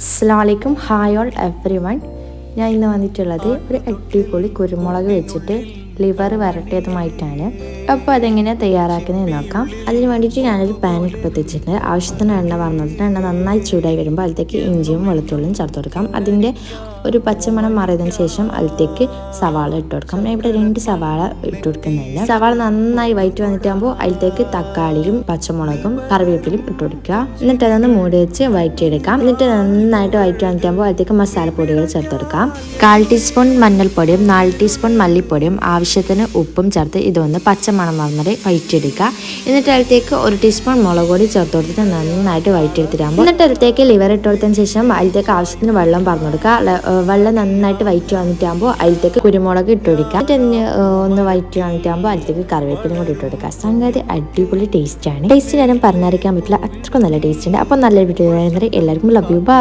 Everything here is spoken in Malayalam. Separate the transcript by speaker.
Speaker 1: അസ്സലാമലൈക്കും ഹായ് ഓൾ എവ്രി വൺ. ഞാൻ ഇന്ന് വന്നിട്ടുള്ളത് ഒരു അടിപൊളി കുരുമുളക് വെച്ചിട്ട് ലിവർ വരട്ടിയതുമായിട്ടാണ്. അപ്പോൾ അതെങ്ങനെയാണ് തയ്യാറാക്കുന്നത് നോക്കാം. അതിന് വേണ്ടിയിട്ട് ഞാനൊരു പാൻ എടുത്ത് വെച്ചിട്ടുണ്ട്. ആവശ്യത്തിന് എണ്ണ പറഞ്ഞിട്ട് എണ്ണ നന്നായി ചൂടായി വരുമ്പോൾ അതിലേക്ക് ഇഞ്ചിയും വെളുത്തുള്ളിയും ചേർത്ത് കൊടുക്കാം. അതിൻ്റെ ഒരു പച്ചമണം മാറിയതിന് ശേഷം അതിലേക്ക് സവാള ഇട്ട് കൊടുക്കാം. ഞാൻ ഇവിടെ 2 സവാള ഇട്ട് കൊടുക്കുന്നുണ്ട്. സവാള നന്നായി വഴറ്റി വന്നിട്ടാകുമ്പോൾ അതിലേക്ക് തക്കാളിയും പച്ചമുളകും കറിവേപ്പിലും ഇട്ട് കൊടുക്കുക. എന്നിട്ട് അതൊന്ന് മൂടി വെച്ച് വഴറ്റിയെടുക്കാം. എന്നിട്ട് നന്നായിട്ട് വഴറ്റി വന്നിട്ടാകുമ്പോൾ അതിലേക്ക് മസാലപ്പൊടികൾ ചേർത്ത് കൊടുക്കാം. 1/4 ടീസ്പൂൺ മഞ്ഞൾപ്പൊടിയും 4 ടീസ്പൂൺ മല്ലിപ്പൊടിയും ആവശ്യത്തിന് ഉപ്പും ചേർത്ത് ഇതൊന്ന് പച്ചമണം വന്നിട്ട് വഴറ്റിയെടുക്കുക. എന്നിട്ട് അതിലേക്ക് 1 ടീസ്പൂൺ മുളക് പൊടി ചേർത്ത് കൊടുത്തിട്ട് നന്നായിട്ട് വഴറ്റിയെടുത്തിട്ടാകുമ്പോൾ എന്നിട്ട് അതിലേക്ക് ലിവർ ഇട്ട് കൊടുത്തതിന് ശേഷം അതിലേക്ക് ആവശ്യത്തിന് വെള്ളം പറഞ്ഞു കൊടുക്കുക. വെള്ളം നന്നായിട്ട് വഴറ്റി വന്നിട്ടാകുമ്പോൾ അതിലേക്ക് കുരുമുളക് ഇട്ട് കൊടുക്കുക. എന്നിട്ട് ഒന്ന് വഴറ്റി വന്നിട്ടാകുമ്പോൾ അതിലേക്ക് കറിവേപ്പിലും കൂടി ഇട്ട് കൊടുക്കുക. സംഗതി അടിപൊളി ടേസ്റ്റാണ്. ടേസ്റ്റ് ഞാനും പറഞ്ഞറിയിക്കാൻ പറ്റില്ല, അത്രക്കും നല്ല ടേസ്റ്റ് ഉണ്ട്. അപ്പോൾ നല്ലൊരു വീഡിയോ എല്ലാവർക്കും ലവ് യു, ബൈ.